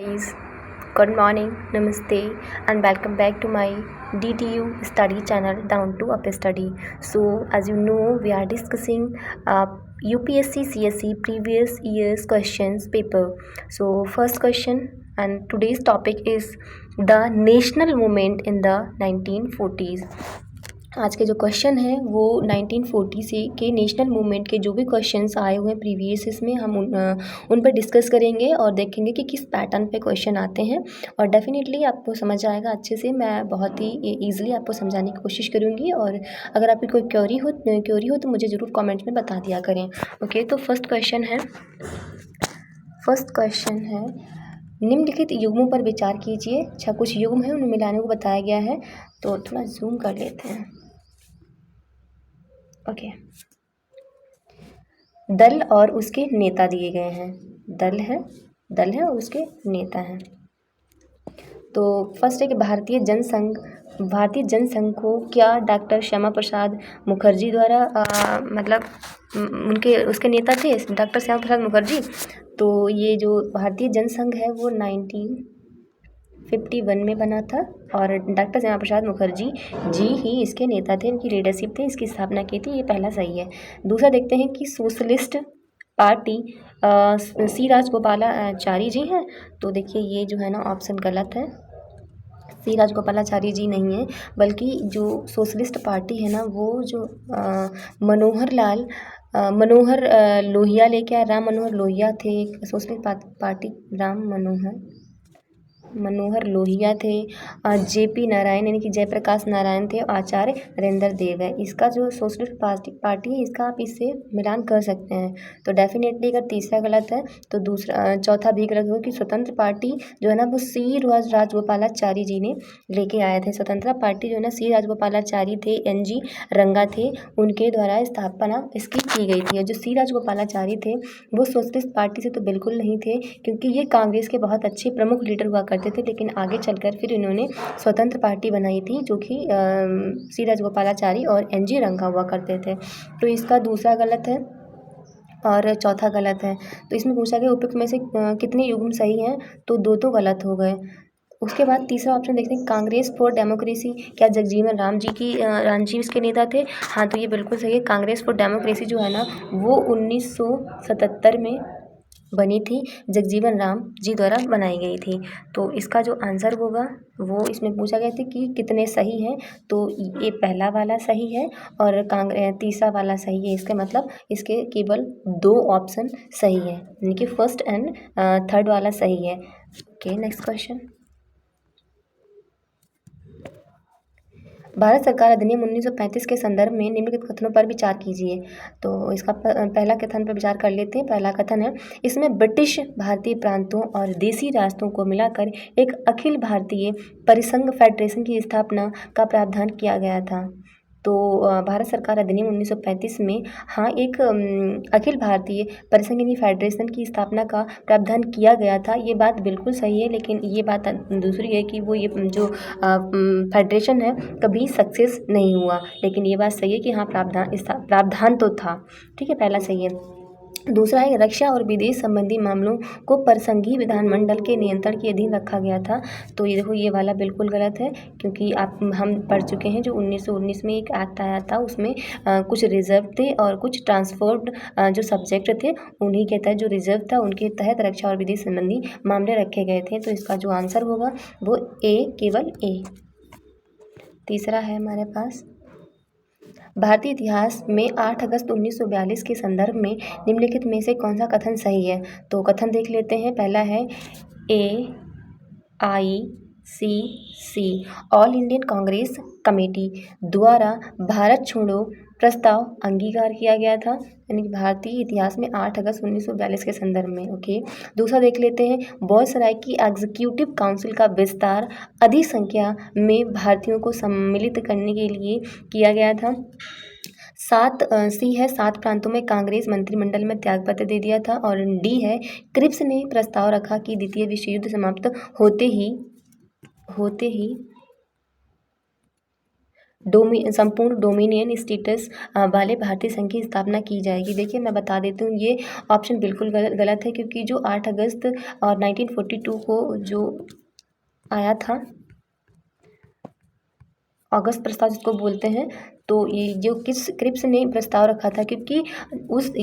Guys, good morning, namaste, and welcome back to my DTU study channel Down to Up Study. So, as you know, we are discussing UPSC CSE previous year's questions paper. So, first question, and today's topic is the national movement in the 1940s. आज के जो question है वो 1940 से के national movement के जो भी क्वेश्चंस आए हुए हैं प्रीवियस इसमें हम उन पर डिस्कस करेंगे और देखेंगे कि किस पैटर्न पे क्वेश्चन आते हैं और डेफिनेटली आपको समझ आएगा अच्छे से। मैं बहुत ही ईजिली आपको समझाने की कोशिश करूँगी और अगर आपकी कोई क्वेरी हो तो मुझे ज़रूर कॉमेंट्स में बता दिया करें। ओके, तो फर्स्ट क्वेश्चन है निम्नलिखित युग्मों पर विचार कीजिए। अच्छा, कुछ युग्म है उन्हें मिलाने को बताया गया है, तो थोड़ा जूम कर लेते हैं। ओके, दल और उसके नेता दिए गए हैं। दल है और उसके नेता हैं। तो फर्स्ट है कि भारतीय जनसंघ को क्या डॉक्टर श्यामा प्रसाद मुखर्जी द्वारा उसके नेता थे डॉक्टर श्यामा प्रसाद मुखर्जी। तो ये जो भारतीय जनसंघ है वो 1951 में बना था और डॉक्टर श्यामा प्रसाद मुखर्जी जी ही इसके नेता थे, इनकी लीडरशिप थे, इसकी स्थापना की थी। ये पहला सही है। दूसरा देखते हैं कि सोशलिस्ट पार्टी सी राजगोपालाचारी जी हैं। तो देखिए ये जो है ना ऑप्शन गलत है, सी राजगोपालाचारी जी नहीं है, बल्कि जो सोशलिस्ट पार्टी है ना वो जो मनोहर लोहिया लेके आए, राम मनोहर लोहिया थे सोशलिस्ट पार्टी। राम मनोहर लोहिया थे। जेपी नारायण यानी कि जयप्रकाश नारायण थे। आचार्य नरेंद्र देव है। इसका जो सोशलिस्ट पार्टी है इसका आप इससे मिलान कर सकते हैं। तो डेफिनेटली अगर तीसरा गलत है तो चौथा भी गलत होगा कि स्वतंत्र पार्टी जो है ना वो सी राजगोपालाचारी जी ने लेके आए थे। स्वतंत्रता पार्टी जो है ना सी राजगोपालाचारी थे, NG रंगा थे, उनके द्वारा स्थापना इसकी की गई थी। जो सी राजगोपालाचारी थे वो सोशलिस्ट पार्टी से तो बिल्कुल नहीं थे, क्योंकि ये कांग्रेस के बहुत अच्छे प्रमुख लीडर हुआ करते थे, लेकिन आगे चलकर फिर इन्होंने स्वतंत्र पार्टी बनाई थी जो कि सी राजगोपालाचारी और NG रंगा हुआ करते थे। तो इसका दूसरा गलत है और चौथा गलत है। तो इसमें पूछा गया उपयुक्त में से कितने युग्म सही हैं, तो दो गलत हो गए। उसके बाद तीसरा ऑप्शन देखते हैं, कांग्रेस फॉर डेमोक्रेसी क्या जगजीवन राम जी इसके नेता थे। हाँ, तो ये बिल्कुल सही है। कांग्रेस फॉर डेमोक्रेसी जो है ना वो 1977 में बनी थी, जगजीवन राम जी द्वारा बनाई गई थी। तो इसका जो आंसर होगा वो इसमें पूछा गया था कि कितने सही हैं, तो ये पहला वाला सही है और तीसरा वाला सही है। इसका मतलब इसके केवल 2 ऑप्शन सही है, यानी कि फर्स्ट एंड थर्ड वाला सही है। Okay, next question. भारत सरकार अधिनियम 1935 के संदर्भ में निम्नलिखित कथनों पर विचार कीजिए। तो इसका पहला कथन पर विचार कर लेते हैं। पहला कथन है, इसमें ब्रिटिश भारतीय प्रांतों और देसी राष्ट्रों को मिलाकर एक अखिल भारतीय परिसंघ फेडरेशन की स्थापना का प्रावधान किया गया था। तो भारत सरकार अधिनियम 1935 में हाँ एक अखिल भारतीय परिसंघ यानी फेडरेशन की स्थापना का प्रावधान किया गया था। ये बात बिल्कुल सही है, लेकिन ये बात दूसरी है कि वो ये जो फेडरेशन है कभी सक्सेस नहीं हुआ। लेकिन ये बात सही है कि हाँ प्रावधान तो था। ठीक है, पहला सही है। दूसरा है, रक्षा और विदेश संबंधी मामलों को परिसंघीय विधानमंडल के नियंत्रण के अधीन रखा गया था। तो ये देखो ये वाला बिल्कुल गलत है, क्योंकि हम पढ़ चुके हैं जो 1919 में एक एक्ट आया था, उसमें कुछ रिजर्व थे और कुछ ट्रांसफर्ड जो सब्जेक्ट थे उन्हीं के तहत जो रिजर्व था उनके तहत रक्षा और विदेश संबंधी मामले रखे गए थे। तो इसका जो आंसर होगा वो केवल ए। तीसरा है हमारे पास, भारतीय इतिहास में 8 अगस्त 1942 के संदर्भ में निम्नलिखित में से कौन सा कथन सही है। तो कथन देख लेते हैं। पहला है, AICC all Indian Congress committee द्वारा भारत छोड़ो प्रस्ताव अंगीकार किया गया था, यानी कि भारतीय इतिहास में 8 अगस्त 1942 के संदर्भ में। ओके, दूसरा देख लेते हैं, वायसराय की एग्जीक्यूटिव काउंसिल का विस्तार अधिक संख्या में भारतीयों को सम्मिलित करने के लिए किया गया था। 7 प्रांतों में कांग्रेस मंत्रिमंडल में त्यागपत्र दे दिया था। और D है, क्रिप्स ने प्रस्ताव रखा कि द्वितीय विश्व युद्ध समाप्त होते ही संपूर्ण डोमिनियन स्टेटस वाले भारतीय संघ की स्थापना की जाएगी। देखिए मैं बता देती हूँ, ये ऑप्शन बिल्कुल गलत है, क्योंकि जो 8 अगस्त और 1942 को जो आया था अगस्त प्रस्ताव जिसको बोलते हैं, तो ये जो किस क्रिप्स ने प्रस्ताव रखा था, क्योंकि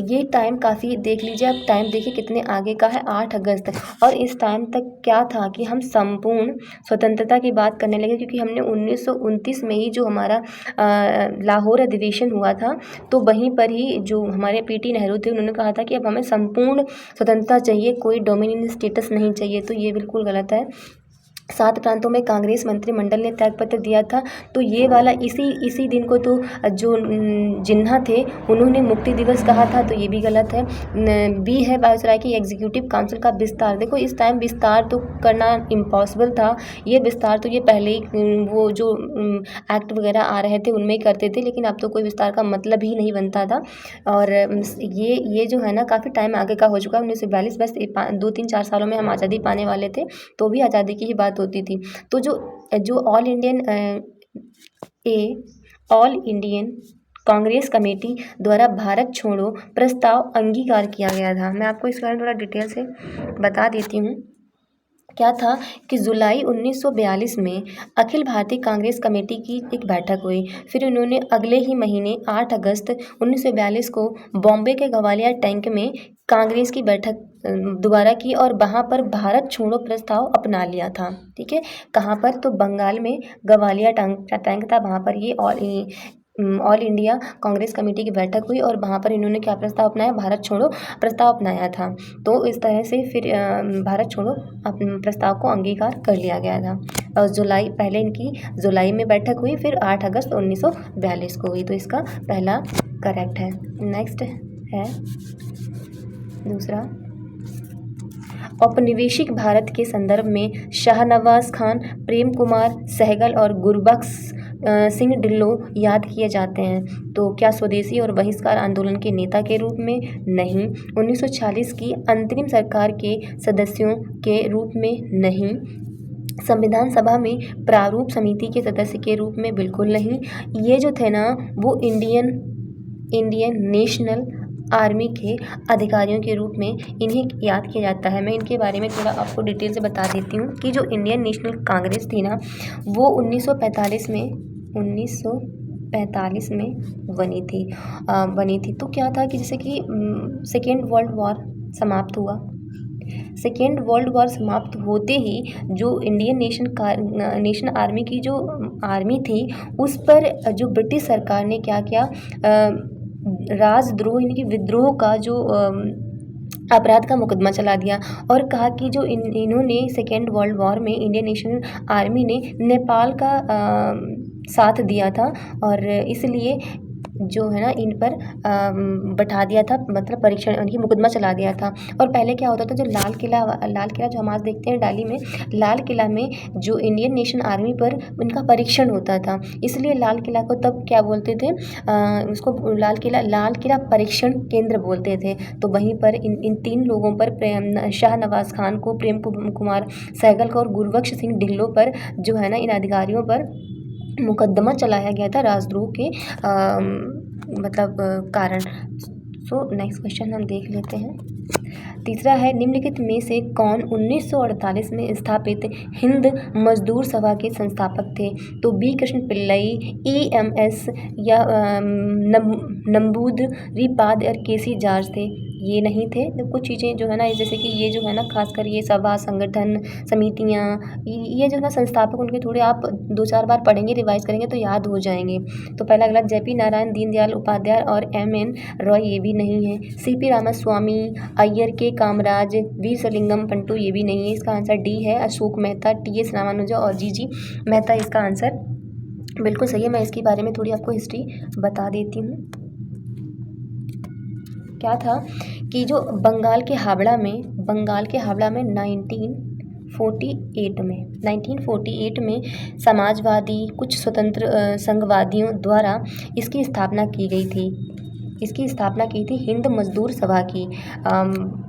ये टाइम काफ़ी देख लीजिए आप, टाइम देखिए कितने आगे का है, 8 अगस्त। और इस टाइम तक क्या था कि हम संपूर्ण स्वतंत्रता की बात करने लगे, क्योंकि हमने 1929 में ही जो हमारा लाहौर अधिवेशन हुआ था, तो वहीं पर ही जो हमारे पीटी नेहरू थे उन्होंने कहा था कि अब हमें संपूर्ण स्वतंत्रता चाहिए, कोई डोमिनियन स्टेटस नहीं चाहिए। तो ये बिल्कुल गलत है। 7 प्रांतों में कांग्रेस मंत्रिमंडल ने त्यागपत्र दिया था, तो ये वाला इसी दिन को तो जो जिन्ना थे उन्होंने मुक्ति दिवस कहा था, तो ये भी गलत है। बी है वायसराय की एग्जीक्यूटिव काउंसिल का विस्तार। देखो इस टाइम विस्तार तो करना इम्पॉसिबल था, ये विस्तार तो ये पहले ही वो जो एक्ट वगैरह आ रहे थे उनमें ही करते थे, लेकिन अब तो कोई विस्तार का मतलब ही नहीं बनता था। और ये जो है ना काफ़ी टाइम आगे का हो चुका है, 1942, बस 2-3-4 सालों में हम आज़ादी पाने वाले थे, तो भी आज़ादी की ही बात होती थी। तो जो ऑल इंडियन कांग्रेस कमेटी द्वारा भारत छोड़ो प्रस्ताव अंगीकार किया गया था। मैं आपको इस बारे में थोड़ा डिटेल से बता देती हूँ। क्या था कि जुलाई 1942 में अखिल भारतीय कांग्रेस कमेटी की एक बैठक हुई। फिर उन्होंने अगले ही महीने 8 अगस्त 1942 को बॉम्बे के ग्वालियर टैंक में कांग्रेस की बैठक दोबारा की और वहाँ पर भारत छोड़ो प्रस्ताव अपना लिया था। ठीक है, कहाँ पर? तो बंगाल में ग्वालियर टैंक था, वहाँ पर ये ऑल इंडिया कांग्रेस कमेटी की बैठक हुई और वहाँ पर इन्होंने क्या प्रस्ताव अपनाया? भारत छोड़ो प्रस्ताव अपनाया था। तो इस तरह से फिर भारत छोड़ो प्रस्ताव को अंगीकार कर लिया गया था। और पहले इनकी जुलाई में बैठक हुई, फिर 8 अगस्त 1942 को हुई। तो इसका पहला करेक्ट है। नेक्स्ट है दूसरा, औपनिवेशिक भारत के संदर्भ में शाहनवाज खान, प्रेम कुमार सहगल और गुरबख्श सिंह ढिल्लो याद किए जाते हैं। तो क्या स्वदेशी और बहिष्कार आंदोलन के नेता के रूप में? नहीं। 1946 की अंतरिम सरकार के सदस्यों के रूप में? नहीं। संविधान सभा में प्रारूप समिति के सदस्य के रूप में? बिल्कुल नहीं। ये जो थे ना वो इंडियन नेशनल आर्मी के अधिकारियों के रूप में इन्हें याद किया जाता है। मैं इनके बारे में थोड़ा आपको डिटेल से बता देती हूँ कि जो इंडियन नेशनल कांग्रेस थी ना, वो 1945 में बनी थी। तो क्या था कि जैसे कि सेकेंड वर्ल्ड वॉर समाप्त हुआ। सेकेंड वर्ल्ड वॉर समाप्त होते ही जो इंडियन नेशन आर्मी की जो आर्मी थी, उस पर जो ब्रिटिश सरकार ने क्या किया, राजद्रोह यानी कि विद्रोह का जो अपराध का मुकदमा चला दिया और कहा कि जो इन्होंने सेकेंड वर्ल्ड वॉर में इंडियन नेशनल आर्मी ने नेपाल का साथ दिया था और इसलिए जो है ना इन पर बैठा दिया था, मतलब परीक्षण उनकी मुकदमा चला दिया था। और पहले क्या होता था, जो लाल किला जो हम आज देखते हैं दिल्ली में, लाल किला में जो इंडियन नेशनल आर्मी पर उनका परीक्षण होता था, इसलिए लाल किला को तब क्या बोलते थे, उसको लाल किला परीक्षण केंद्र बोलते थे। तो वहीं पर इन 3 लोगों पर, शाहनवाज खान को, प्रेम कुमार सहगल को और गुरबख्श सिंह ढिल्लो पर जो है ना इन अधिकारियों पर मुकदमा चलाया गया था राजद्रोह के कारण। सो नेक्स्ट क्वेश्चन हम देख लेते हैं। तीसरा है, निम्नलिखित में से कौन 1948 में स्थापित हिंद मजदूर सभा के संस्थापक थे? तो बी कृष्ण पिल्लई, EMS या नंबूदरीपाद और केसी जॉर्ज थे? ये नहीं थे। तो कुछ चीज़ें जो है ना, जैसे कि ये जो है ना खासकर ये सभा, संगठन, समितियाँ, ये जो है ना संस्थापक उनके थोड़े आप 2-4 बार पढ़ेंगे, रिवाइज करेंगे तो याद हो जाएंगे। तो पहला गलत, JP नारायण, दीनदयाल उपाध्याय और MN रॉय, ये भी नहीं है। CP रामास्वामी, अय्यर के कामराज, वीरसलिंगम पंटू, ये भी नहीं है। इसका आंसर D है, अशोक मेहता, TS रामानुजा और GG मेहता इसका आंसर बिल्कुल सही है। मैं इसके बारे में थोड़ी आपको हिस्ट्री बता देती हूँ। क्या था कि जो बंगाल के हावड़ा में 1948 में समाजवादी, कुछ स्वतंत्र संघवादियों द्वारा इसकी स्थापना की गई थी। इसकी स्थापना की थी हिंद मजदूर सभा की,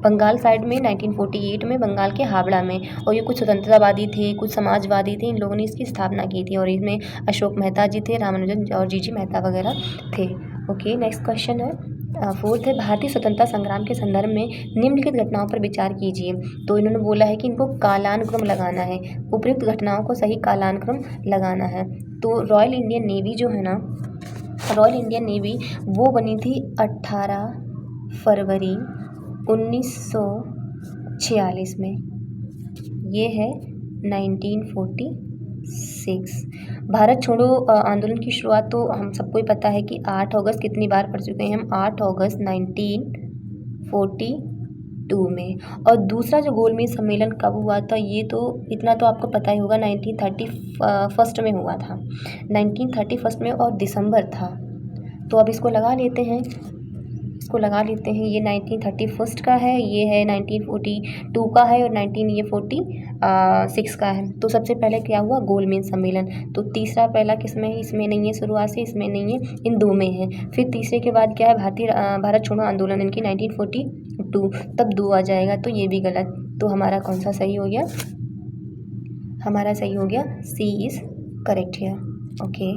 बंगाल साइड में 1948 में, बंगाल के हावड़ा में। और ये कुछ स्वतंत्रतावादी थे, कुछ समाजवादी थे, इन लोगों ने इसकी स्थापना की थी। और इसमें अशोक मेहता जी थे, रामानुजन और जीजी मेहता वगैरह थे। ओके, नेक्स्ट क्वेश्चन है, फोर्थ है, भारतीय स्वतंत्रता संग्राम के संदर्भ में निम्नलिखित घटनाओं पर विचार कीजिए। तो इन्होंने बोला है कि इनको कालानुक्रम लगाना है, उपयुक्त घटनाओं को सही कालानुक्रम लगाना है। तो रॉयल इंडियन नेवी जो है ना, रॉयल इंडियन नेवी वो बनी थी 18 फरवरी 1946 में, ये है 1946। भारत छोड़ो आंदोलन की शुरुआत तो हम सबको ही पता है कि 8 अगस्त कितनी बार पढ़ चुके हैं हम, 8 अगस्त 1942 में। और दूसरा जो गोलमेज सम्मेलन कब हुआ था, ये तो इतना तो आपको पता ही होगा, 1931 में हुआ था, 1931 में, और दिसंबर था। तो अब इसको लगा लेते हैं, ये 1931 का है, ये है 1942 का है, और 1946 का है। तो सबसे पहले क्या हुआ, गोलमेज सम्मेलन। तो तीसरा पहला किसमें है, इसमें नहीं है, शुरुआत से इसमें नहीं है, इन दो में है। फिर तीसरे के बाद क्या है, भारत छोड़ो आंदोलन इनकी 1942, तब 2 आ जाएगा, तो ये भी गलत। तो हमारा कौन सा सही हो गया, हमारा सही हो गया C is correct here. Okay,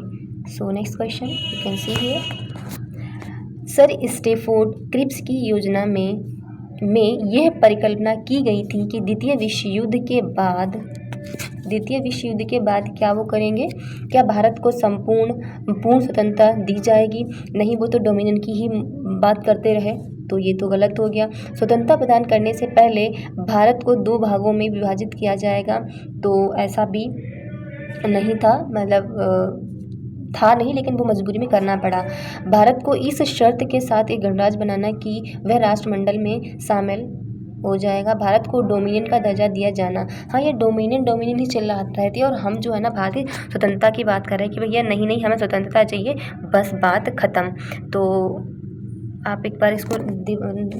so next question you can see here, sir Stafford Cripps की योजना में यह परिकल्पना की गई थी कि द्वितीय विश्व युद्ध के बाद क्या वो करेंगे, क्या भारत को पूर्ण स्वतंत्रता दी जाएगी? नहीं, वो तो डोमिनियन की ही बात करते रहे, तो ये तो गलत हो गया। स्वतंत्रता प्रदान करने से पहले भारत को 2 भागों में विभाजित किया जाएगा, तो ऐसा भी नहीं था, मतलब था नहीं, लेकिन वो मजबूरी में करना पड़ा। भारत को इस शर्त के साथ एक गणराज्य बनाना कि वह राष्ट्रमंडल में शामिल हो जाएगा। भारत को डोमिनियन का दर्जा दिया जाना, हाँ ये डोमिनियन ही चल रहा रहती है, और हम जो है ना भारतीय स्वतंत्रता की बात कर रहे हैं कि भैया नहीं हमें स्वतंत्रता चाहिए, बस बात ख़त्म। तो आप एक बार इसको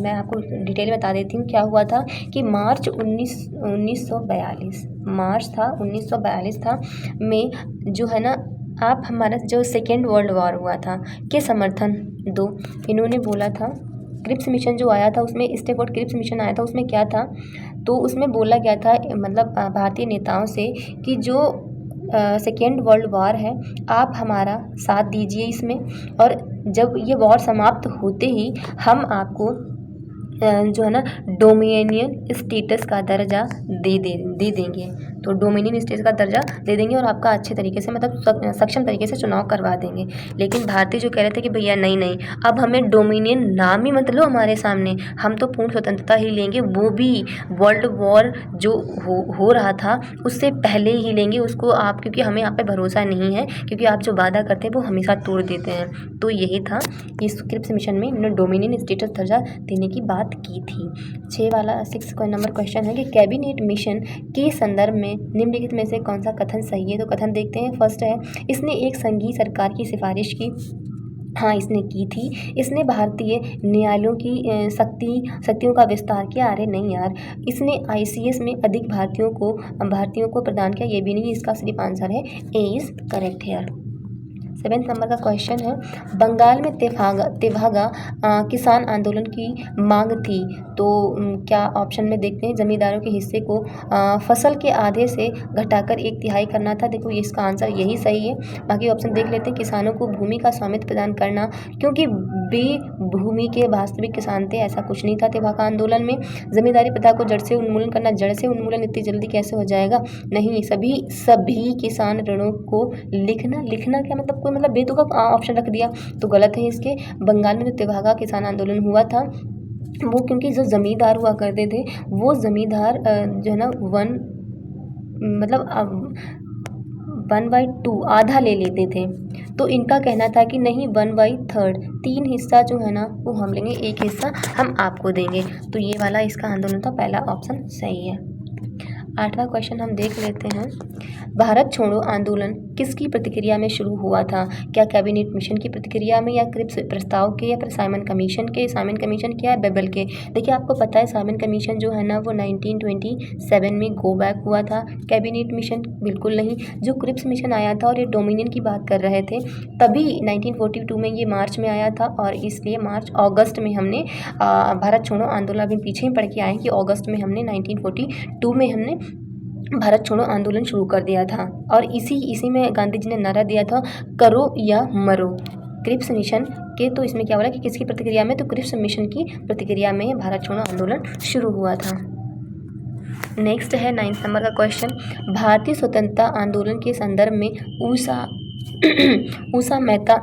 मैं आपको डिटेल में बता देती हूँ। क्या हुआ था कि मार्च 1942 था में जो है ना, आप हमारा जो सेकेंड वर्ल्ड वॉर हुआ था के समर्थन दो। इन्होंने बोला था, क्रिप्स मिशन जो आया था उसमें, स्टेफोर्ड क्रिप्स मिशन आया था, उसमें क्या था, तो उसमें बोला गया था, मतलब भारतीय नेताओं से कि जो सेकेंड वर्ल्ड वॉर है, आप हमारा साथ दीजिए इसमें, और जब ये वॉर समाप्त होते ही हम आपको जो है ना डोमिनियन स्टेटस का दर्जा दे देंगे। तो डोमिनियन स्टेटस का दर्जा दे देंगे और आपका अच्छे तरीके से, मतलब सक्षम तरीके से चुनाव करवा देंगे। लेकिन भारतीय जो कह रहे थे कि भैया नहीं, अब हमें डोमिनियन नाम ही मत लो हमारे सामने, हम तो पूर्ण स्वतंत्रता ही लेंगे, वो भी वर्ल्ड वॉर जो हो रहा था उससे पहले ही लेंगे उसको आप, क्योंकि हमें आप पे भरोसा नहीं है, क्योंकि आप जो वादा करते हैं वो हमेशा तोड़ देते हैं। तो यही था, इस क्रिप्स मिशन में इन्होंने डोमिनियन स्टेटस दर्जा देने की बात की थी। 6 नंबर क्वेश्चन है कि कैबिनेट मिशन के संदर्भ में निम्नलिखित में से कौन सा कथन सही है? तो कथन देखते हैं। फर्स्ट है, इसने एक संघीय सरकार की सिफारिश की। हाँ, इसने की थी। इसने भारतीय न्यायालयों की शक्तियों का विस्तार किया। अरे नहीं यार, इसने ICS में अधिक भारतीयों को प्रदान किया। ये भी नहीं, इसका सिर्फ आंसर है A is correct here. 7 number का क्वेश्चन है, बंगाल में तेभागा किसान आंदोलन की मांग थी। तो क्या ऑप्शन में देखते हैं, जमींदारों के हिस्से को फसल के आधे से घटाकर 1/3 करना था। देखो इसका आंसर यही सही है। बाकी ऑप्शन देख लेते हैं। किसानों को भूमि का स्वामित्व प्रदान करना, क्योंकि वे भूमि के वास्तविक किसान थे, ऐसा कुछ नहीं था तेभागा आंदोलन में। जमींदारी प्रथा को जड़ से उन्मूलन करना, जड़ से उन्मूलन इतनी जल्दी कैसे हो जाएगा? नहीं, सभी किसान ऋणों को लिखना क्या मतलब बेतुका ऑप्शन रख दिया, तो गलत है इसके। बंगाल में जो तेभागा किसान आंदोलन हुआ था वो क्योंकि जो ज़मींदार हुआ करते थे, वो ज़मींदार जो है ना 1/2 आधा ले लेते थे। तो इनका कहना था कि नहीं, 1/3 3 हिस्सा जो है ना वो हम लेंगे, 1 हिस्सा हम आपको देंगे। तो ये वाला इसका आंदोलन था, पहला ऑप्शन सही है। 8वां क्वेश्चन हम देख लेते हैं। भारत छोड़ो आंदोलन किसकी प्रतिक्रिया में शुरू हुआ था? क्या कैबिनेट मिशन की प्रतिक्रिया में, या क्रिप्स प्रस्ताव के, या फिर साइमन कमीशन के? साइमन कमीशन क्या है? बेबल के। देखिए आपको पता है साइमन कमीशन जो है ना वो 1927 में गो बैक हुआ था। कैबिनेट मिशन बिल्कुल नहीं। जो क्रिप्स मिशन आया था और ये डोमिनियन की बात कर रहे थे, तभी 1942 में ये मार्च में आया था, और इसलिए अगस्त में हमने भारत छोड़ो आंदोलन, अभी पीछे ही पढ़ के आए कि अगस्त में हमने 1942 में हमने भारत छोड़ो आंदोलन शुरू कर दिया था। और इसी में गांधी जी ने नारा दिया था, करो या मरो। क्रिप्स मिशन के तो इसमें क्या बोला कि किसकी प्रतिक्रिया में, तो क्रिप्स मिशन की प्रतिक्रिया में भारत छोड़ो आंदोलन शुरू हुआ था। नेक्स्ट है 9th नंबर का क्वेश्चन, भारतीय स्वतंत्रता आंदोलन के संदर्भ में उषा मेहता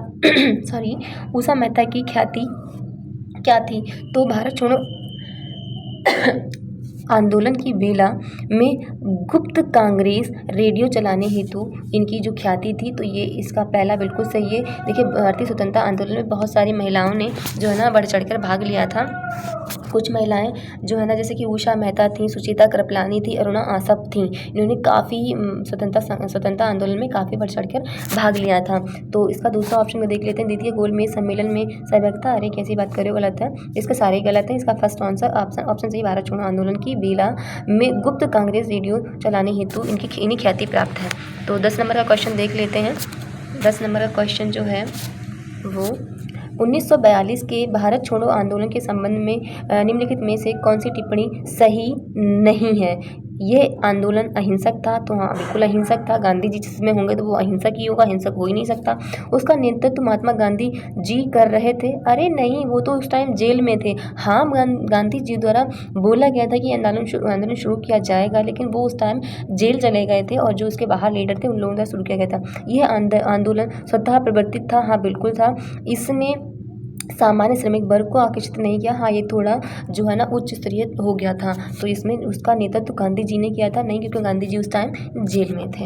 की ख्याति क्या थी? तो भारत छोड़ो आंदोलन की बेला में गुप्त कांग्रेस रेडियो चलाने हेतु इनकी जो ख्याति थी, तो ये इसका पहला बिल्कुल सही है। देखिए भारतीय स्वतंत्रता आंदोलन में बहुत सारी महिलाओं ने जो है ना बढ़ चढ़कर भाग लिया था। कुछ महिलाएं जो है ना जैसे कि उषा मेहता थी, सुचिता कृपलानी थी, अरुणा आसफ थी, इन्होंने काफ़ी स्वतंत्रता आंदोलन में काफ़ी बढ़ चढ़कर भाग लिया था। तो इसका दूसरा ऑप्शन में देख लेते हैं, द्वितीय गोलमेज सम्मेलन में सहभागिता। अरे कैसी बात कर रहे हो, गलत है, इसका सारे गलत है। इसका फर्स्ट आंसर ऑप्शन सही, भारत छोड़ो आंदोलन की बेला में गुप्त कांग्रेस रेडियो चलाने हेतु इन्हीं ख्याति प्राप्त है। तो 10 नंबर का क्वेश्चन देख लेते हैं। 10 नंबर का क्वेश्चन जो है वो 1942 के भारत छोड़ो आंदोलन के संबंध में निम्नलिखित में से कौन सी टिप्पणी सही नहीं है? ये आंदोलन अहिंसक था, तो हाँ बिल्कुल अहिंसक था। गांधी जी जिसमें होंगे तो वो अहिंसक ही होगा, हिंसक हो ही नहीं सकता। उसका नेतृत्व महात्मा गांधी जी कर रहे थे। अरे नहीं, वो तो उस टाइम जेल में थे। हाँ गांधी जी द्वारा बोला गया था कि आंदोलन शुरू किया जाएगा, लेकिन वो उस टाइम जेल चले गए थे, और जो उसके बाहर लीडर थे उन लोगों द्वारा शुरू किया गया था। यह आंदोलन स्वतः प्रवर्तित था, हाँ बिल्कुल था। इसने सामान्य श्रमिक वर्ग को आकर्षित नहीं किया, हाँ ये थोड़ा जो है ना उच्च स्तरीय हो गया था। तो इसमें उसका नेतृत्व गांधी जी ने किया था, नहीं क्योंकि गांधी जी उस टाइम जेल में थे।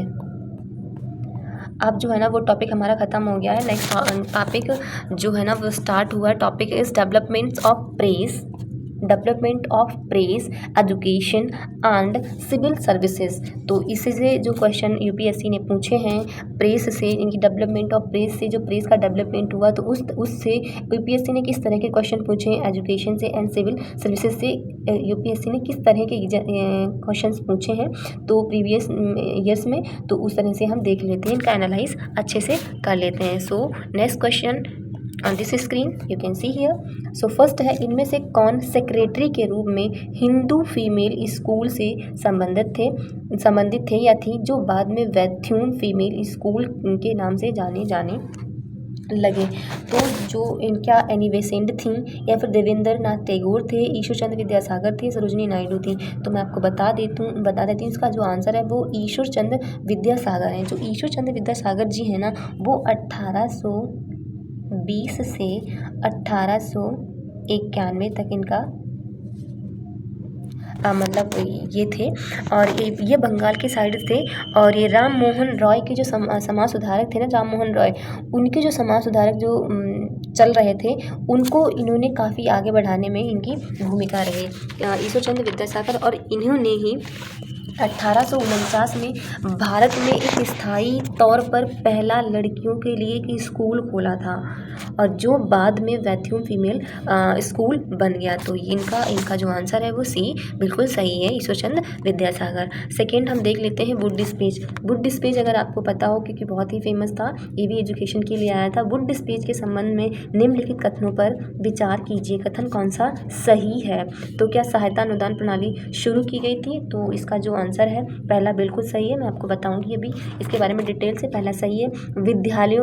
अब जो है ना वो टॉपिक हमारा ख़त्म हो गया है। नेक्स्ट टॉपिक जो है ना वो स्टार्ट हुआ है। Topic is development of press education and civil services. तो इससे जो क्वेश्चन यूपीएससी ने पूछे हैं प्रेस से, इनकी डेवलपमेंट ऑफ प्रेस से, जो प्रेस का डेवलपमेंट हुआ तो उससे यूपीएससी ने किस तरह के क्वेश्चन पूछे हैं, एजुकेशन से एंड सिविल सर्विसेज से यूपीएससी ने किस तरह के क्वेश्चंस पूछे हैं तो प्रीवियस ईयर्स में, तो उस तरह से हम देख लेते हैं, इनका एनालाइज अच्छे से कर लेते हैं। सो next question on this screen you can see here. So first है, इनमें से कौन सेक्रेटरी के रूप में हिंदू फीमेल स्कूल से संबंधित थे या थी, जो बाद में वैथ्यून फीमेल स्कूल के नाम से जाने लगे? तो जो इनका एनी बेसेंट थी, या फिर देवेंद्र नाथ टैगोर थे, ईश्वर चंद्र विद्यासागर थे, सरोजिनी नायडू थी? तो मैं आपको बता देती हूँ इसका जो आंसर है वो ईश्वर चंद्र विद्यासागर है। जो ईश्वर चंद्र विद्यासागर जी है ना वो 1820 से 1891 तक इनका मतलब ये थे, और ये बंगाल के साइड थे। और ये राम मोहन रॉय के जो समाज सुधारक थे ना, राम मोहन रॉय, उनके जो समाज सुधारक जो चल रहे थे, उनको इन्होंने काफ़ी आगे बढ़ाने में इनकी भूमिका रही, ईश्वर चंद्र विद्यासागर। और इन्होंने ही 1849 में भारत में एक स्थायी तौर पर पहला लड़कियों के लिए एक स्कूल खोला था, और जो बाद में वैथ्यूम फीमेल स्कूल बन गया। तो इनका जो आंसर है वो सी बिल्कुल सही है, ईश्वर चंद्र विद्यासागर। सेकेंड हम देख लेते हैं वुड डिस्पेच। अगर आपको पता हो क्योंकि बहुत ही फेमस था, ये भी एजुकेशन के लिए आया था। वुड डिस्पेच के संबंध में निम्नलिखित कथनों पर विचार कीजिए, कथन कौन सा सही है? तो क्या सहायता अनुदान प्रणाली शुरू की गई थी? तो इसका जो आंसर है पहला बिल्कुल सही है। मैं आपको बताऊंगी अभी इसके बारे में डिटेल से। पहला सही है।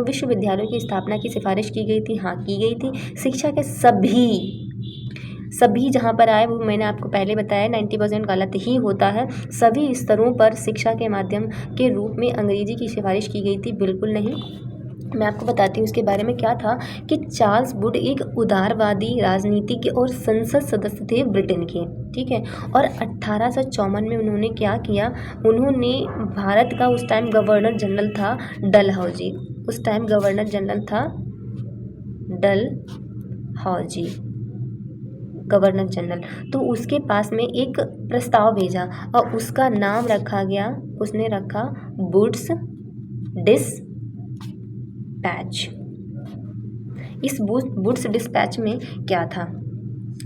विश्वविद्यालयों की स्थापना की सिफारिश की गई थी, हाँ की गई थी। शिक्षा के सभी जहाँ पर आए वो मैंने आपको पहले बताया 90% गलत ही होता है। सभी स्तरों पर शिक्षा के माध्यम के रूप में अंग्रेजी की सिफारिश की गई थी, बिल्कुल नहीं। मैं आपको बताती हूँ इसके बारे में क्या था कि चार्ल्स वुड एक उदारवादी राजनीतिज्ञ और संसद सदस्य थे ब्रिटेन के, ठीक है। और 1854 में उन्होंने क्या किया, उन्होंने भारत का उस टाइम गवर्नर जनरल था डलहौजी, गवर्नर जनरल, तो उसके पास में एक प्रस्ताव भेजा और उसका नाम उसने रखा वुड्स डिस्पैच। इस वुड्स डिस्पैच में क्या था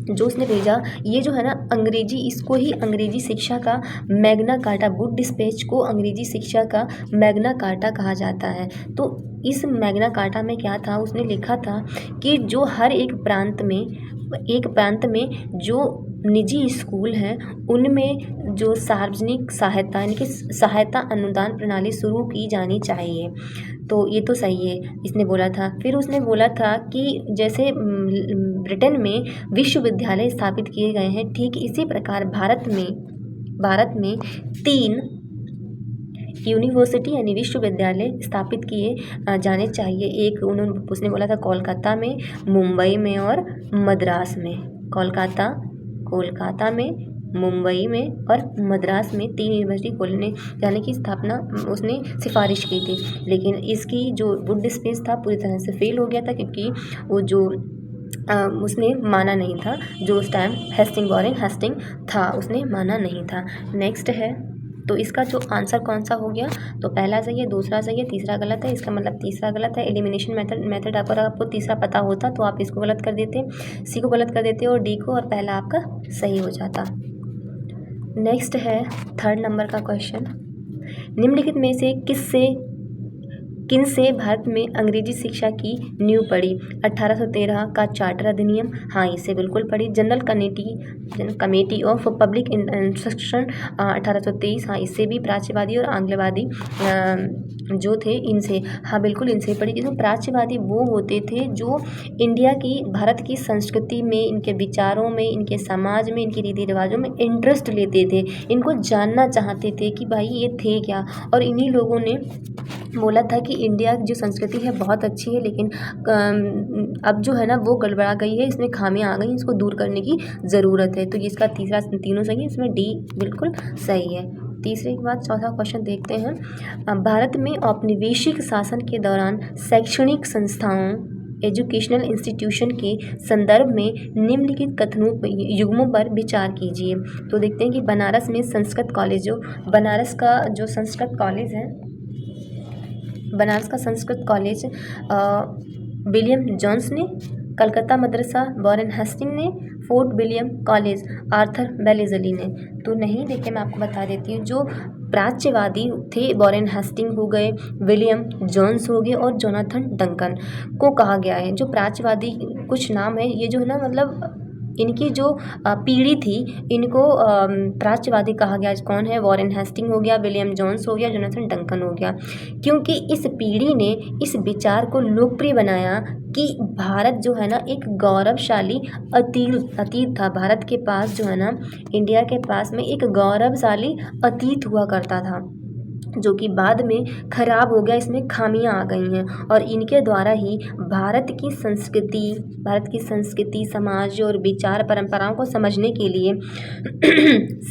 जो उसने भेजा, ये जो है ना अंग्रेजी, इसको ही अंग्रेजी शिक्षा का मैग्ना कार्टा, वुड डिस्पैच को अंग्रेजी शिक्षा का मैग्ना कार्टा कहा जाता है। तो इस मैग्ना कार्टा में क्या था, उसने लिखा था कि जो हर एक प्रांत में जो निजी स्कूल हैं उनमें जो सार्वजनिक सहायता यानी कि सहायता अनुदान प्रणाली शुरू की जानी चाहिए। तो ये तो सही है, इसने बोला था। फिर उसने बोला था कि जैसे ब्रिटेन में विश्वविद्यालय स्थापित किए गए हैं, ठीक इसी प्रकार भारत में 3 यूनिवर्सिटी यानी विश्वविद्यालय स्थापित किए जाने चाहिए। एक उसने बोला था कोलकाता में, मुंबई में और मद्रास में। कोलकाता में, मुंबई में और मद्रास में 3 यूनिवर्सिटी खोलने जाने की स्थापना उसने सिफारिश की थी। लेकिन इसकी जो वुड डिस्पैच था पूरी तरह से फेल हो गया था, क्योंकि वो जो उसने माना नहीं था, जो उस टाइम वॉरेन हेस्टिंग था उसने माना नहीं था। नेक्स्ट है, तो इसका जो आंसर कौन सा हो गया, तो पहला सही है, दूसरा सही है, तीसरा गलत है। इसका मतलब तीसरा गलत है। एलिमिनेशन मेथड अगर आपको तीसरा पता होता तो आप इसको गलत कर देते, सी को गलत कर देते और डी को, और पहला आपका सही हो जाता। नेक्स्ट है 3rd नंबर का क्वेश्चन, निम्नलिखित में से किनसे भारत में अंग्रेजी शिक्षा की नींव पड़ी। 1813 का चार्टर अधिनियम, हाँ इससे बिल्कुल पड़ी। General committee of public instruction 1823, हाँ इससे भी। प्राच्यवादी और आंग्लवादी जो थे इनसे, हाँ बिल्कुल इनसे पड़ी। क्योंकि प्राच्यवादी वो होते थे जो भारत की संस्कृति में, इनके विचारों में, इनके समाज में, इनके रीति रिवाजों में इंटरेस्ट लेते थे, इनको जानना चाहते थे कि भाई ये थे क्या। और इन्हीं लोगों ने बोला था कि इंडिया की जो संस्कृति है बहुत अच्छी है, लेकिन अब जो है ना वो गड़बड़ा गई है, इसमें खामियां आ गई, इसको दूर करने की ज़रूरत है। तो इसका तीनों सही है, इसमें डी बिल्कुल सही है। तीसरे के बाद चौथा क्वेश्चन देखते हैं। भारत में औपनिवेशिक शासन के दौरान शैक्षणिक संस्थाओं, एजुकेशनल इंस्टीट्यूशन के संदर्भ में निम्नलिखित कथनों युग्मों पर विचार कीजिए। तो देखते हैं कि बनारस में संस्कृत कॉलेज, बनारस का संस्कृत कॉलेज विलियम जोन्स ने, कलकत्ता मदरसा वॉरेन हेस्टिंग ने, फोर्ट विलियम कॉलेज आर्थर वेलेज़ली ने। तो नहीं, देखिए मैं आपको बता देती हूँ, जो प्राच्यवादी थे वॉरेन हेस्टिंग हो गए, विलियम जोन्स हो गए और जोनाथन डंकन को कहा गया है। जो प्राच्यवादी कुछ नाम है, ये जो है ना मतलब इनकी जो पीढ़ी थी, इनको प्राच्यवादी कहा गया। कौन है, वॉरेन हेस्टिंग हो गया, विलियम जोन्स हो गया, जोनाथन डंकन हो गया। क्योंकि इस पीढ़ी ने इस विचार को लोकप्रिय बनाया कि भारत जो है ना एक गौरवशाली अतीत था। भारत के पास जो है ना, इंडिया के पास में एक गौरवशाली अतीत हुआ करता था, जो कि बाद में खराब हो गया, इसमें खामियां आ गई हैं। और इनके द्वारा ही भारत की संस्कृति, समाज और विचार परंपराओं को समझने के लिए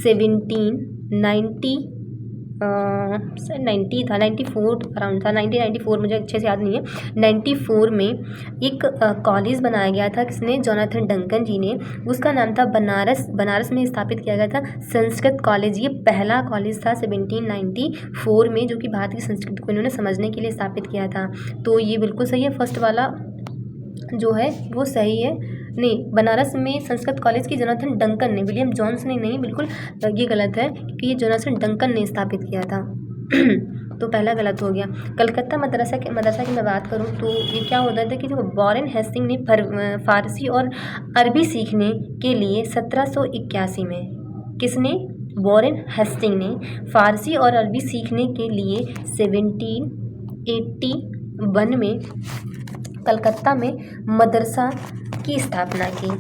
1994 मुझे अच्छे से याद नहीं है, 94 में एक कॉलेज बनाया गया था। किसने, जोनाथन डंकन जी ने। उसका नाम था बनारस में स्थापित किया गया था संस्कृत कॉलेज। ये पहला कॉलेज था 1794 में, जो कि भारत की संस्कृति को इन्होंने समझने के लिए स्थापित किया था। तो ये बिल्कुल सही है, फर्स्ट वाला जो है वो सही है। नहीं, बनारस में संस्कृत कॉलेज की जोनाथन डंकन ने, विलियम जोन्स ने नहीं, बिल्कुल ये गलत है, क्योंकि ये जोनाथन डंकन ने स्थापित किया था। तो पहला गलत हो गया। कलकत्ता मदरसा की मैं बात करूँ तो ये क्या होता था कि जो वॉरेन हेस्टिंग ने फारसी और अरबी सीखने के लिए 1781 में, किसने, वॉरेन हेस्टिंग ने फारसी और अरबी सीखने के लिए 1781 में कलकत्ता में मदरसा की स्थापना की।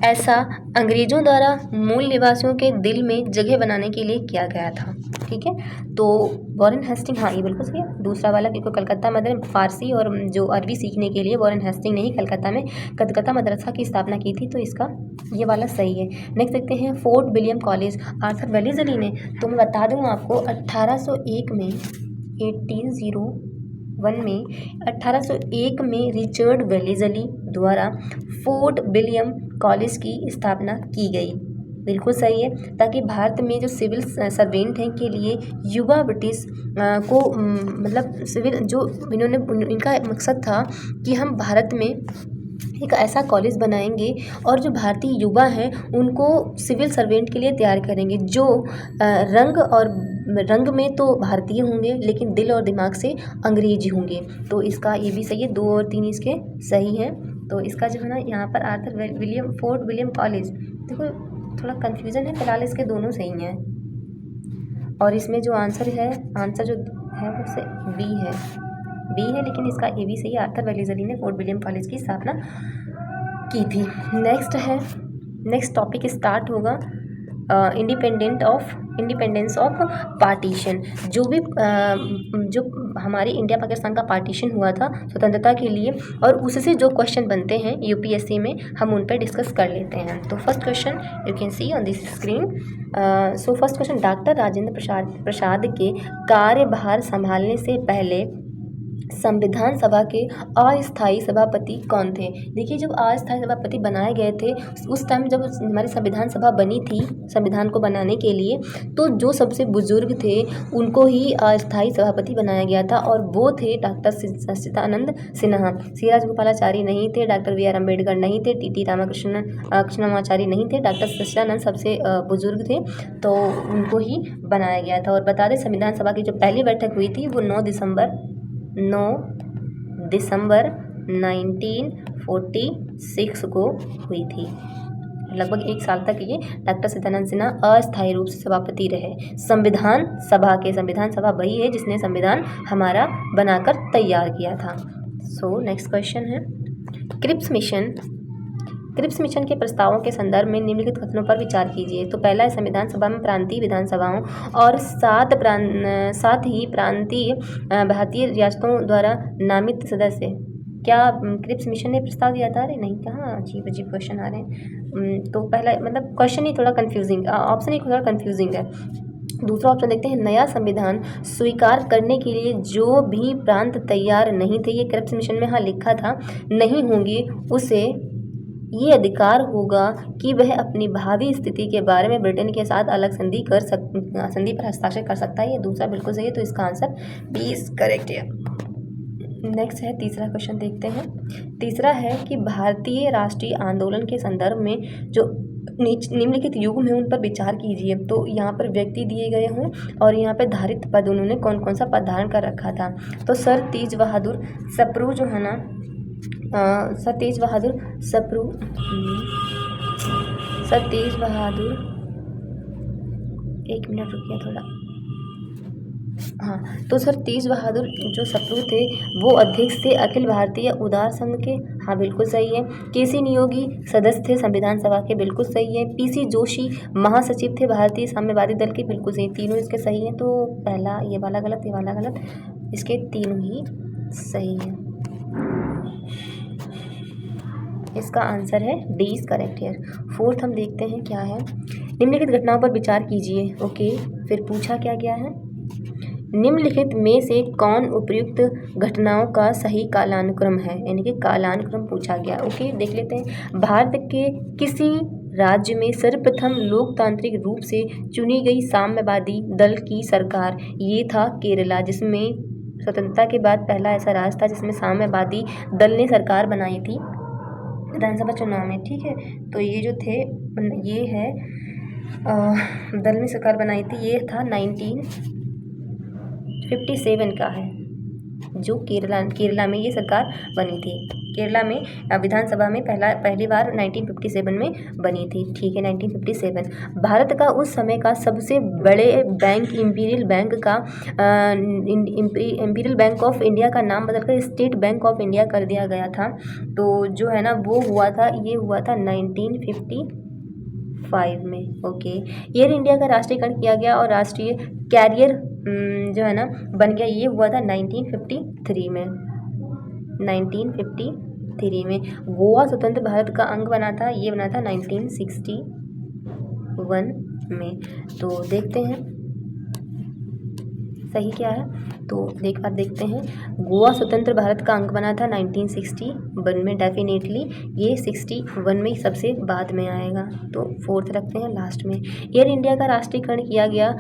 ऐसा अंग्रेजों द्वारा मूल निवासियों के दिल में जगह बनाने के लिए किया गया था। ठीक है, तो वॉरेन हेस्टिंग, हाँ ये बिल्कुल सही है, दूसरा वाला, क्योंकि कलकत्ता मदरसा फारसी और जो अरबी सीखने के लिए वॉरेन हेस्टिंग ने ही कलकत्ता मदरसा की स्थापना की थी। तो इसका ये वाला सही है। नेक्स्ट देखते हैं, फोर्ट विलियम कॉलेज आर्थर वेलेज़ली ने। तो मैं बता दूँ आपको 1801 में रिचर्ड वेलेज़ली द्वारा फोर्ट विलियम कॉलेज की स्थापना की गई। बिल्कुल सही है, ताकि भारत में जो सिविल सर्वेंट हैं के लिए युवा ब्रिटिश को मतलब सिविल जो इनका मकसद था कि हम भारत में एक ऐसा कॉलेज बनाएंगे और जो भारतीय युवा हैं उनको सिविल सर्वेंट के लिए तैयार करेंगे, जो रंग में तो भारतीय होंगे लेकिन दिल और दिमाग से अंग्रेजी होंगे। तो इसका ये भी सही है, 2 और 3 इसके सही हैं। तो इसका जो है ना यहाँ पर आर्थर फोर्ट विलियम कॉलेज, देखो थोड़ा कन्फ्यूज़न है, फिलहाल इसके दोनों सही हैं। और इसमें जो आंसर जो है वो से बी है, लेकिन इसका ए भी सही है। आर्थर वेलेज़ली ने फोर्ट विलियम कॉलेज की स्थापना की थी। नेक्स्ट टॉपिक स्टार्ट होगा इंडिपेंडेंस ऑफ पार्टीशन। जो हमारी इंडिया पाकिस्तान का पार्टीशन हुआ था स्वतंत्रता के लिए, और उससे जो क्वेश्चन बनते हैं यूपीएससी में हम उन पर डिस्कस कर लेते हैं। तो first question you can see on this screen. First question, doctor Rajendra Prasad के कार्यभार संभालने से पहले संविधान सभा के अस्थायी सभापति कौन थे? देखिए, जब अस्थायी सभापति बनाए गए थे उस टाइम जब हमारी संविधान सभा बनी थी संविधान को बनाने के लिए, तो जो सबसे बुजुर्ग थे उनको ही अस्थायी सभापति बनाया गया था, और वो थे डॉक्टर सच्चिदानंद सिन्हा। सी राजगोपालाचारी नहीं थे, डॉक्टर बी आर अम्बेडकर नहीं थे, टी कृष्णमाचारी नहीं थे, डॉक्टर सच्चिदानंद सबसे बुजुर्ग थे, तो उनको ही बनाया गया था। और बता दें, संविधान सभा की जो पहली बैठक हुई थी वो 9 दिसंबर 1946 को हुई थी। लगभग 1 साल तक ये डॉक्टर सच्चिदानंद सिन्हा अस्थायी रूप से सभापति रहे संविधान सभा वही है जिसने संविधान हमारा बनाकर तैयार किया था। सो नेक्स्ट क्वेश्चन है, क्रिप्स मिशन के प्रस्तावों के संदर्भ में निम्नलिखित कथनों पर विचार कीजिए। तो पहला है, संविधान सभा में प्रांतीय विधानसभाओं और साथ ही प्रांतीय भारतीय रियासतों द्वारा नामित सदस्य। क्या क्रिप्स मिशन ने प्रस्ताव दिया था? अरे नहीं, कहाँ अजीब क्वेश्चन आ रहे हैं। तो पहला मतलब क्वेश्चन ही थोड़ा कंफ्यूजिंग, ऑप्शन ही थोड़ा कंफ्यूजिंग है। दूसरा ऑप्शन देखते हैं, नया संविधान स्वीकार करने के लिए जो भी प्रांत तैयार नहीं थे, ये क्रिप्स मिशन में हाँ लिखा था, नहीं होंगे उसे ये अधिकार होगा कि वह अपनी भावी स्थिति के बारे में ब्रिटेन के साथ अलग संधि पर हस्ताक्षर कर सकता है। ये दूसरा बिल्कुल सही है, तो इसका आंसर बी इज करेक्ट है। नेक्स्ट है, तीसरा क्वेश्चन देखते हैं। तीसरा है कि भारतीय राष्ट्रीय आंदोलन के संदर्भ में जो निम्नलिखित युग में उन पर विचार कीजिए। तो यहाँ पर व्यक्ति दिए गए हों और यहाँ पे धारित पद उन्होंने कौन कौन सा पद धारण कर रखा था। तो सर तेज बहादुर सप्रू जो है ना, सर तेज बहादुर एक मिनट रुकिए थोड़ा। हाँ, तो सर तेज बहादुर जो सप्रू थे वो अध्यक्ष थे अखिल भारतीय उदार संघ के। हाँ बिल्कुल सही है। केसी नियोगी सदस्य थे संविधान सभा के, बिल्कुल सही है। पीसी जोशी महासचिव थे भारतीय साम्यवादी दल के, बिल्कुल सही। तीनों इसके सही हैं। तो पहला ये वाला गलत, ये वाला गलत, इसके तीनों ही सही हैं। इसका आंसर है D is correct here. Fourth हम देखते हैं क्या है, निम्नलिखित घटनाओं पर विचार कीजिए। ओके, फिर पूछा क्या गया है, निम्नलिखित में से कौन उपयुक्त घटनाओं का सही कालानुक्रम है, यानी कि कालानुक्रम पूछा गया। ओके, देख लेते हैं। भारत के किसी राज्य में सर्वप्रथम लोकतांत्रिक रूप से चुनी गई साम्यवादी दल की सरकार, ये था केरला, जिसमें स्वतंत्रता के बाद पहला ऐसा राज्य था जिसमें साम्यवादी दल ने सरकार बनाई थी विधानसभा चुनाव में। ठीक है, तो ये जो थे ये है दल ने सरकार बनाई थी, ये था 1957 का है, जो केरला में ये सरकार बनी थी। केरला में विधानसभा में पहली बार 1957 में बनी थी। ठीक है, 1957। भारत का उस समय का सबसे बड़े bank imperial bank of India का नाम बदलकर स्टेट बैंक ऑफ इंडिया कर दिया गया था। तो जो है ना वो हुआ था 1955 में। ओके, एयर इंडिया का राष्ट्रीयकरण किया गया और राष्ट्रीय कैरियर जो है ना बन गया, ये हुआ था 1953 में। 1953 में गोवा स्वतंत्र भारत का अंग बना था, ये बना था 1961 में। तो देखते हैं सही क्या है, तो एक बार देखते हैं। गोवा स्वतंत्र भारत का अंग बना था 1961 में, डेफिनेटली ये 61 में सबसे बाद में आएगा, तो 4th रखते हैं लास्ट में। एयर इंडिया का राष्ट्रीयकरण किया गया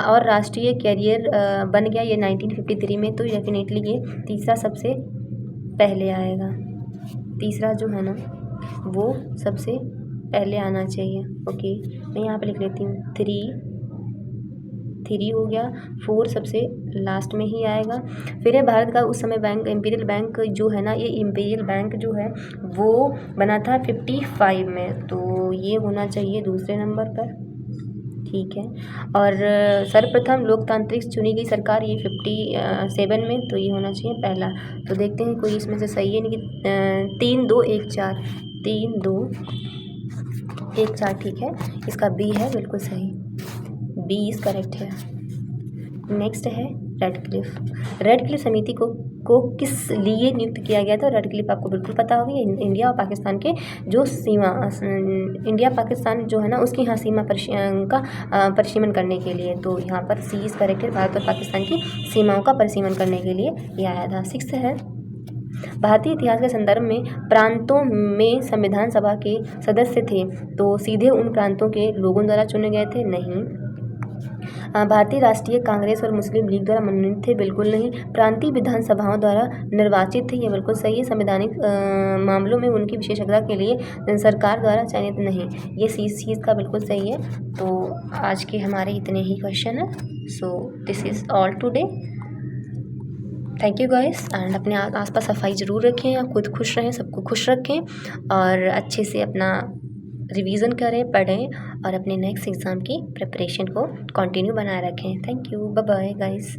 और राष्ट्रीय कैरियर बन गया ये 1953 में, तो डेफिनेटली ये तीसरा सबसे पहले आएगा। तीसरा जो है ना वो सबसे पहले आना चाहिए। ओके, मैं यहाँ पे लिख लेती हूँ 3 हो गया, 4 सबसे लास्ट में ही आएगा। फिर है भारत का उस समय बैंक, इम्पीरियल बैंक जो है ना, ये इम्पीरियल बैंक जो है वो बना था 55 में, तो ये होना चाहिए दूसरे नंबर पर। ठीक है, और सर्वप्रथम लोकतांत्रिक चुनी गई सरकार ये 57 में, तो ये होना चाहिए पहला। तो देखते हैं कोई इसमें से सही है नहीं कि 3 2 1 4, 3 2 1 4, ठीक है, इसका बी है बिल्कुल सही, बी इज करेक्ट है। नेक्स्ट है रेडक्लिफ समिति को किस लिए नियुक्त किया गया था। रेडक्लिफ आपको बिल्कुल पता होगी, इंडिया और पाकिस्तान के जो सीमा, इंडिया पाकिस्तान जो है ना उसकी यहाँ सीमा का परिसीमन करने के लिए, तो यहाँ पर सी इज करेक्ट है, भारत और पाकिस्तान की सीमाओं का परिसीमन करने के लिए ये आया था। 6 है भारतीय इतिहास के संदर्भ में प्रांतों में संविधान सभा के सदस्य थे, तो सीधे उन प्रांतों के लोगों द्वारा चुने गए थे, नहीं। भारतीय राष्ट्रीय कांग्रेस और मुस्लिम लीग द्वारा मनोनीत थे, बिल्कुल नहीं। प्रांतीय विधानसभाओं द्वारा निर्वाचित थे, ये बिल्कुल सही है। संवैधानिक मामलों में उनकी विशेषज्ञता के लिए सरकार द्वारा चयनित, नहीं, ये चीज़ का बिल्कुल सही है। तो आज के हमारे इतने ही क्वेश्चन हैं। So this is all today. Thank you guys, and अपने आसपास सफाई ज़रूर रखें, आप खुद खुश रहें, सबको खुश रखें और अच्छे से अपना रिवीजन करें, पढ़ें और अपने नेक्स्ट एग्ज़ाम की प्रिपरेशन को कंटिन्यू बनाए रखें। Thank you, bye bye guys.